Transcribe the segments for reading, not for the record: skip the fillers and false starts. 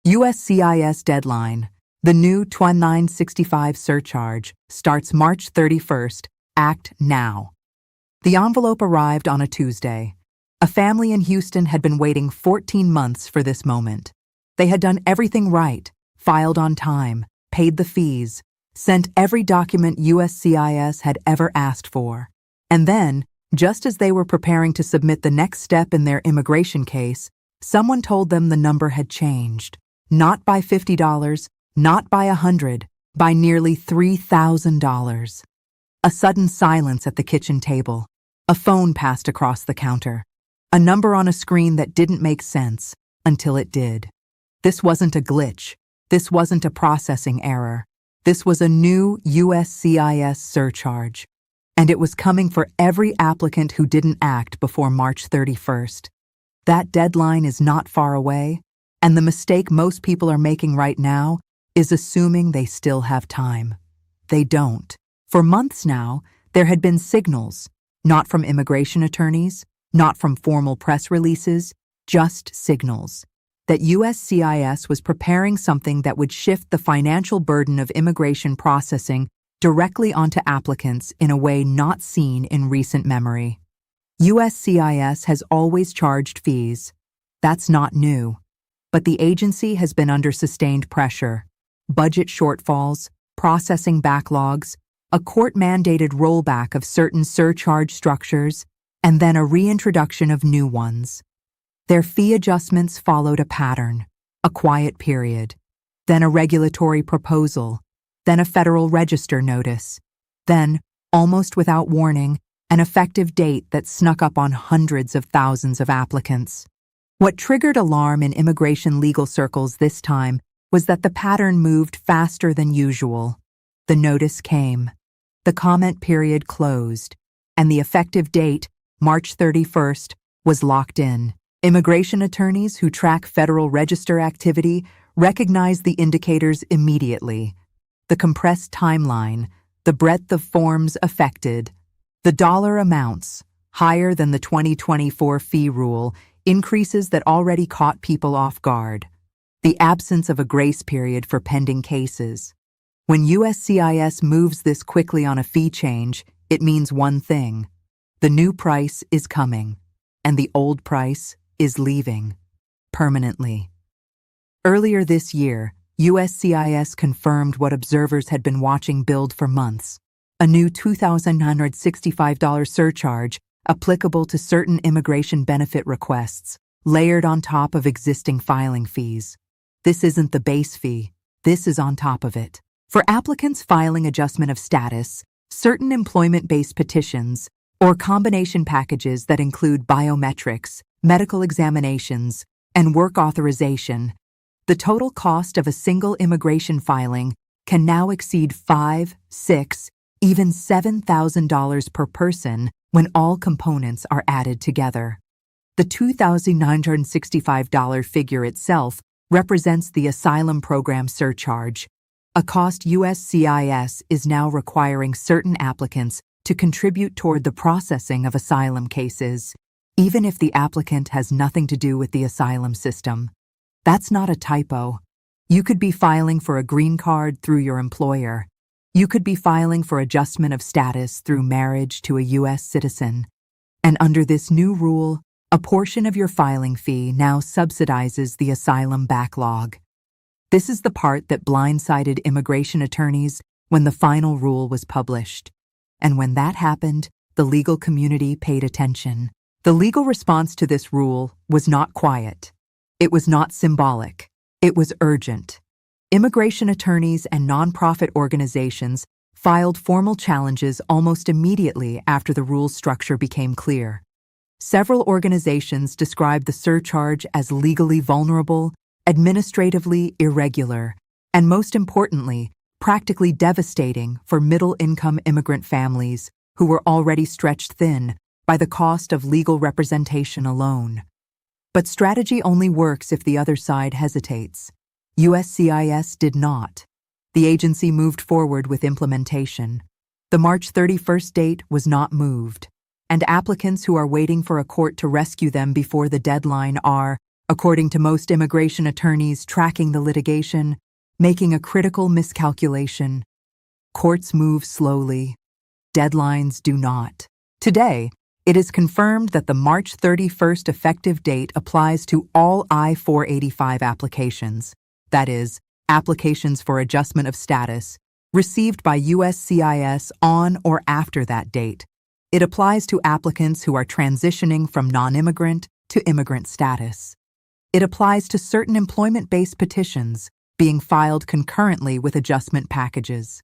USCIS deadline. The new 2965 surcharge starts March 31st. Act now. The envelope arrived on a Tuesday. A family in Houston had been waiting 14 months for this moment. They had done everything right, filed on time, paid the fees, sent every document USCIS had ever asked for. And then, just as they were preparing to submit the next step in their immigration case, someone told them the number had changed. Not by $50, not by $100, by nearly $3,000. A sudden silence at the kitchen table. A phone passed across the counter. A number on a screen that didn't make sense until it did. This wasn't a glitch. This wasn't a processing error. This was a new USCIS surcharge. And it was coming for every applicant who didn't act before March 31st. That deadline is not far away, and the mistake most people are making right now is assuming they still have time. They don't. For months now, there had been signals, not from immigration attorneys, not from formal press releases, just signals, that USCIS was preparing something that would shift the financial burden of immigration processing directly onto applicants in a way not seen in recent memory. USCIS has always charged fees. That's not new. But the agency has been under sustained pressure. Budget shortfalls, processing backlogs, a court-mandated rollback of certain surcharge structures, and then a reintroduction of new ones. Their fee adjustments followed a pattern, a quiet period, then a regulatory proposal, then a Federal Register notice, then, almost without warning, an effective date that snuck up on hundreds of thousands of applicants. What triggered alarm in immigration legal circles this time was that the pattern moved faster than usual. The notice came, the comment period closed, and the effective date, March 31st, was locked in. Immigration attorneys who track Federal Register activity recognize the indicators immediately. The compressed timeline, the breadth of forms affected, the dollar amounts, higher than the 2024 fee rule, increases that already caught people off guard. The absence of a grace period for pending cases. When USCIS moves this quickly on a fee change, it means one thing. The new price is coming, and the old price is leaving. Permanently. Earlier this year, USCIS confirmed what observers had been watching build for months. A new $2,965 surcharge applicable to certain immigration benefit requests, layered on top of existing filing fees. This isn't the base fee. This is on top of it. For applicants filing adjustment of status, certain employment-based petitions, or combination packages that include biometrics, medical examinations, and work authorization, the total cost of a single immigration filing can now exceed $5,000, $6,000, even $7,000 per person when all components are added together. The $2,965 figure itself represents the asylum program surcharge, a cost USCIS is now requiring certain applicants to contribute toward the processing of asylum cases, even if the applicant has nothing to do with the asylum system. That's not a typo. You could be filing for a green card through your employer. You could be filing for adjustment of status through marriage to a U.S. citizen. And under this new rule, a portion of your filing fee now subsidizes the asylum backlog. This is the part that blindsided immigration attorneys when the final rule was published. And when that happened, the legal community paid attention. The legal response to this rule was not quiet. It was not symbolic. It was urgent. Immigration attorneys and nonprofit organizations filed formal challenges almost immediately after the rule's structure became clear. Several organizations described the surcharge as legally vulnerable, administratively irregular, and most importantly, practically devastating for middle-income immigrant families who were already stretched thin by the cost of legal representation alone. But strategy only works if the other side hesitates. USCIS did not. The agency moved forward with implementation. The March 31st date was not moved, and applicants who are waiting for a court to rescue them before the deadline are, According to most immigration attorneys tracking the litigation, making a critical miscalculation. Courts move slowly. Deadlines do not. Today, it is confirmed that the March 31st effective date applies to all I-485 applications, that is, applications for adjustment of status, received by USCIS on or after that date. It applies to applicants who are transitioning from non-immigrant to immigrant status. It applies to certain employment-based petitions being filed concurrently with adjustment packages.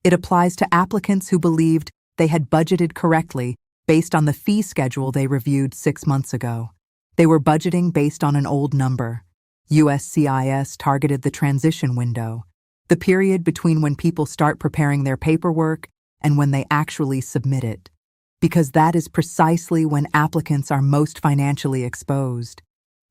It applies to applicants who believed they had budgeted correctly based on the fee schedule they reviewed 6 months ago. They were budgeting based on an old number. USCIS targeted the transition window, the period between when people start preparing their paperwork and when they actually submit it, because that is precisely when applicants are most financially exposed.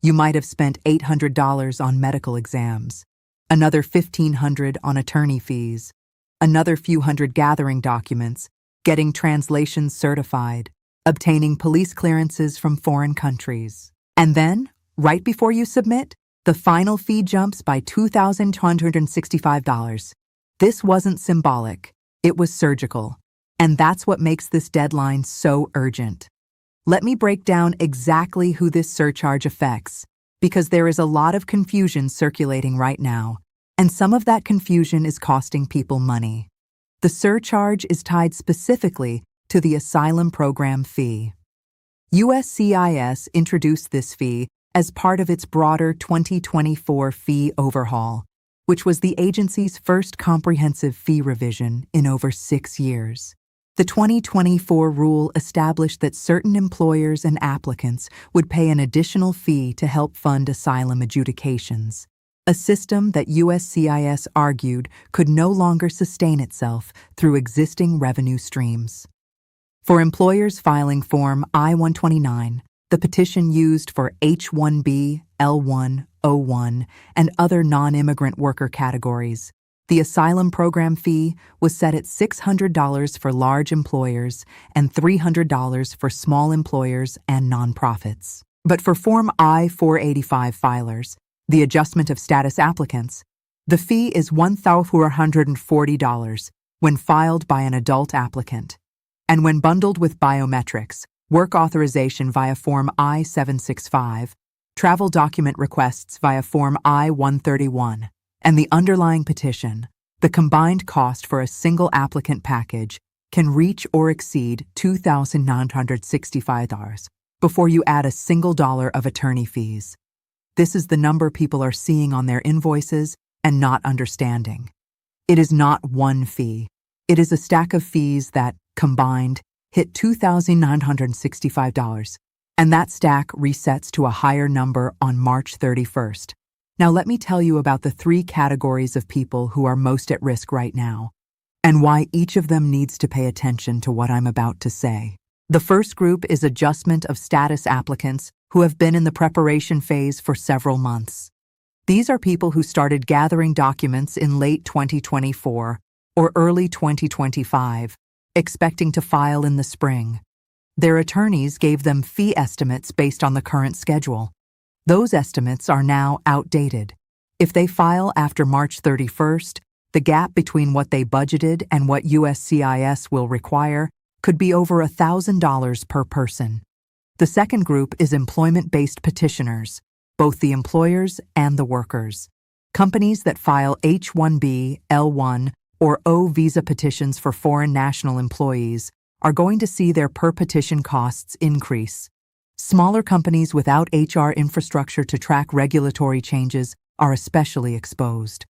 You might have spent $800 on medical exams, another $1,500 on attorney fees, another few hundred gathering documents, getting translations certified, obtaining police clearances from foreign countries. And then, right before you submit, the final fee jumps by $2,265. This wasn't symbolic, it was surgical. And that's what makes this deadline so urgent. Let me break down exactly who this surcharge affects, because there is a lot of confusion circulating right now, and some of that confusion is costing people money. The surcharge is tied specifically to the asylum program fee. USCIS introduced this fee as part of its broader 2024 fee overhaul, which was the agency's first comprehensive fee revision in over 6 years. The 2024 rule established that certain employers and applicants would pay an additional fee to help fund asylum adjudications, a system that USCIS argued could no longer sustain itself through existing revenue streams. For employers filing Form I-129, the petition used for H-1B, L-1, O-1, and other non-immigrant worker categories, the asylum program fee was set at $600 for large employers and $300 for small employers and nonprofits. But for Form I-485 filers, the adjustment of status applicants, the fee is $1,440 when filed by an adult applicant. And when bundled with biometrics, work authorization via Form I-765, travel document requests via Form I-131, and the underlying petition, the combined cost for a single applicant package can reach or exceed $2,965 before you add a single dollar of attorney fees. This is the number people are seeing on their invoices and not understanding. It is not one fee. It is a stack of fees that, combined, hit $2,965, and that stack resets to a higher number on March 31st. Now let me tell you about the 3 categories of people who are most at risk right now, and why each of them needs to pay attention to what I'm about to say. The first group is adjustment of status applicants who have been in the preparation phase for several months. These are people who started gathering documents in late 2024 or early 2025, expecting to file in the spring. Their attorneys gave them fee estimates based on the current schedule. Those estimates are now outdated. If they file after March 31st, the gap between what they budgeted and what USCIS will require could be over $1,000 per person. The second group is employment-based petitioners, both the employers and the workers. Companies that file H-1B, L-1, or O visa petitions for foreign national employees are going to see their per-petition costs increase. Smaller companies without HR infrastructure to track regulatory changes are especially exposed.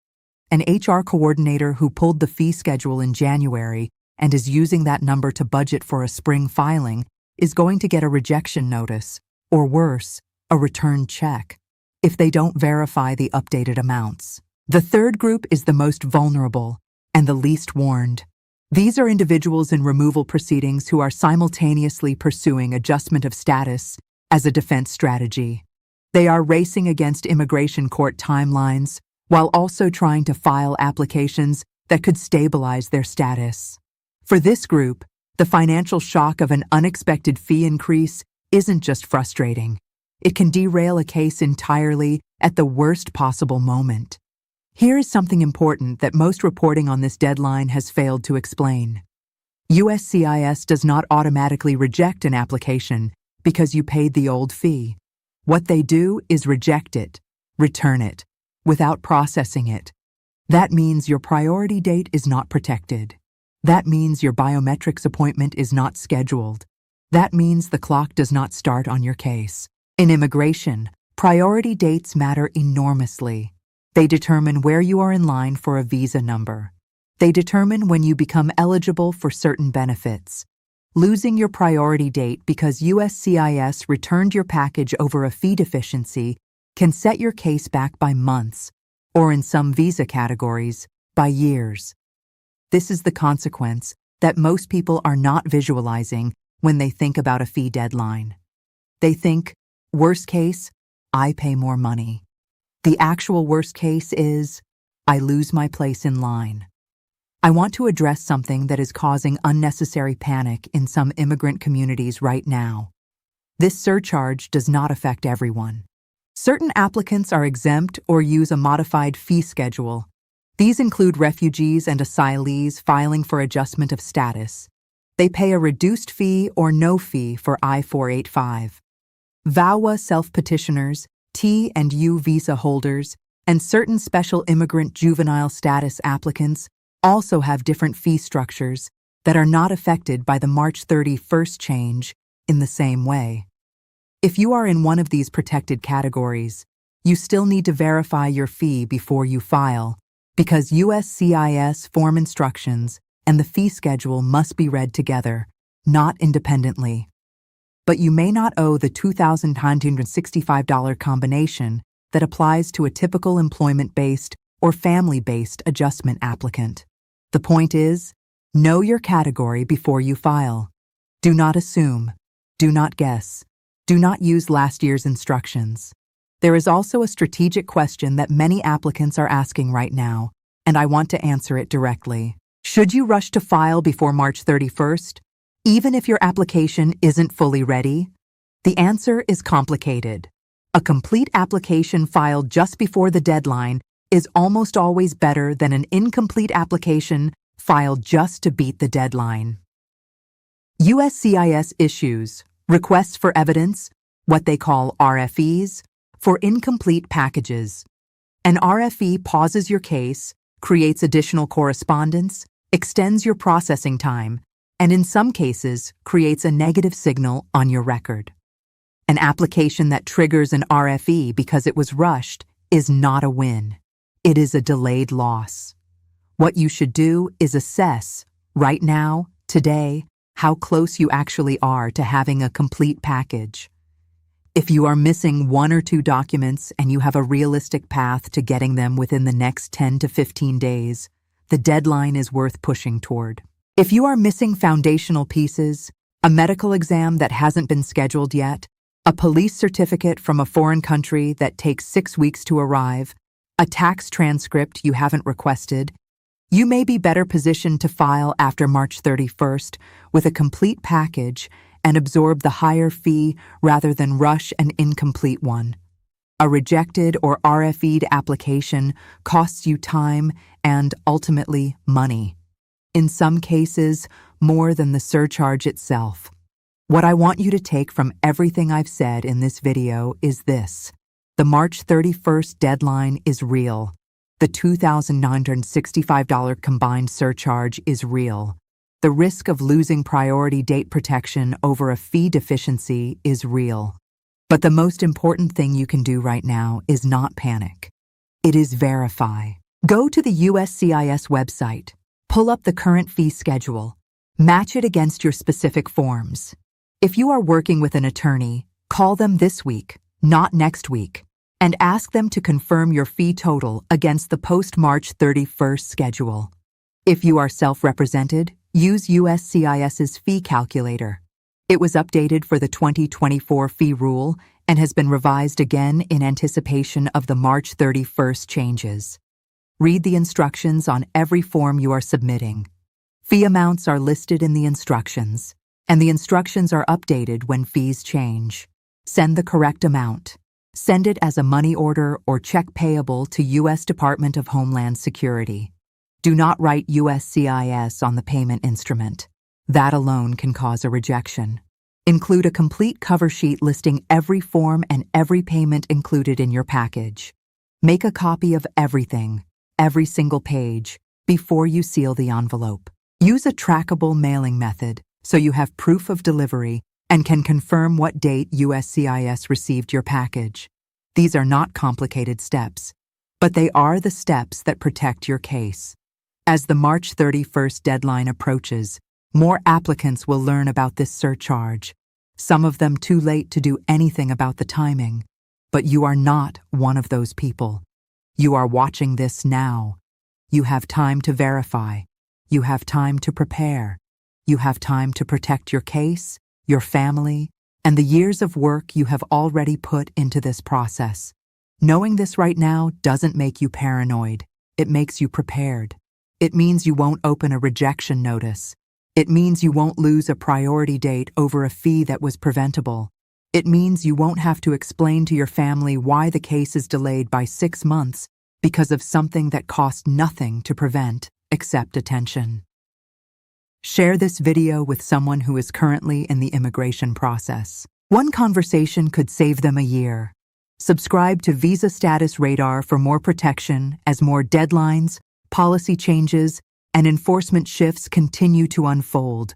An HR coordinator who pulled the fee schedule in January and is using that number to budget for a spring filing is going to get a rejection notice, or worse, a return check, if they don't verify the updated amounts. The third group is the most vulnerable and the least warned. These are individuals in removal proceedings who are simultaneously pursuing adjustment of status as a defense strategy. They are racing against immigration court timelines while also trying to file applications that could stabilize their status. For this group, the financial shock of an unexpected fee increase isn't just frustrating. It can derail a case entirely at the worst possible moment. Here is something important that most reporting on this deadline has failed to explain. USCIS does not automatically reject an application because you paid the old fee. What they do is reject it, return it, without processing it. That means your priority date is not protected. That means your biometrics appointment is not scheduled. That means the clock does not start on your case. In immigration, priority dates matter enormously. They determine where you are in line for a visa number. They determine when you become eligible for certain benefits. Losing your priority date because USCIS returned your package over a fee deficiency can set your case back by months, or in some visa categories, by years. This is the consequence that most people are not visualizing when they think about a fee deadline. They think, worst case, I pay more money. The actual worst case is, I lose my place in line. I want to address something that is causing unnecessary panic in some immigrant communities right now. This surcharge does not affect everyone. Certain applicants are exempt or use a modified fee schedule. These include refugees and asylees filing for adjustment of status. They pay a reduced fee or no fee for I-485. VAWA self-petitioners, T and U visa holders, and certain special immigrant juvenile status applicants also have different fee structures that are not affected by the March 31st change in the same way. If you are in one of these protected categories, you still need to verify your fee before you file, because USCIS form instructions and the fee schedule must be read together, not independently. But you may not owe the $2,965 combination that applies to a typical employment-based or family-based adjustment applicant. The point is, know your category before you file. Do not assume. Do not guess. Do not use last year's instructions. There is also a strategic question that many applicants are asking right now, and I want to answer it directly. Should you rush to file before March 31st, even if your application isn't fully ready? The answer is complicated. A complete application filed just before the deadline is almost always better than an incomplete application filed just to beat the deadline. USCIS issues requests for evidence, what they call RFEs, for incomplete packages. An RFE pauses your case, creates additional correspondence, extends your processing time, and in some cases, creates a negative signal on your record. An application that triggers an RFE because it was rushed is not a win. It is a delayed loss. What you should do is assess, right now, today, how close you actually are to having a complete package. If you are missing 1 or 2 documents and you have a realistic path to getting them within the next 10 to 15 days, the deadline is worth pushing toward. If you are missing foundational pieces, a medical exam that hasn't been scheduled yet, a police certificate from a foreign country that takes 6 weeks to arrive, a tax transcript you haven't requested, you may be better positioned to file after March 31st with a complete package and absorb the higher fee rather than rush an incomplete one. A rejected or RFE'd application costs you time and, ultimately, money. In some cases, more than the surcharge itself. What I want you to take from everything I've said in this video is this. The March 31st deadline is real. The $2,965 combined surcharge is real. The risk of losing priority date protection over a fee deficiency is real. But the most important thing you can do right now is not panic. It is verify. Go to the USCIS website, pull up the current fee schedule, match it against your specific forms. If you are working with an attorney, call them this week, not next week, and ask them to confirm your fee total against the post-March 31st schedule. If you are self-represented, use USCIS's fee calculator. It was updated for the 2024 fee rule and has been revised again in anticipation of the March 31st changes. Read the instructions on every form you are submitting. Fee amounts are listed in the instructions, and the instructions are updated when fees change. Send the correct amount. Send it as a money order or check payable to U.S. Department of Homeland Security. Do not write USCIS on the payment instrument. That alone can cause a rejection. Include a complete cover sheet listing every form and every payment included in your package. Make a copy of everything, every single page, before you seal the envelope. Use a trackable mailing method so you have proof of delivery and can confirm what date USCIS received your package. These are not complicated steps, but they are the steps that protect your case. As the March 31st deadline approaches, more applicants will learn about this surcharge, some of them too late to do anything about the timing. But you are not one of those people. You are watching this now. You have time to verify. You have time to prepare. You have time to protect your case, your family, and the years of work you have already put into this process. Knowing this right now doesn't make you paranoid. It makes you prepared. It means you won't open a rejection notice. It means you won't lose a priority date over a fee that was preventable. It means you won't have to explain to your family why the case is delayed by 6 months because of something that cost nothing to prevent except attention. Share this video with someone who is currently in the immigration process. One conversation could save them a year. Subscribe to Visa Status Radar for more protection as more deadlines, policy changes, and enforcement shifts continue to unfold.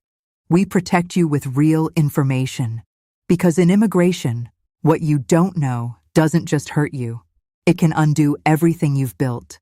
We protect you with real information. Because in immigration, what you don't know doesn't just hurt you. It can undo everything you've built.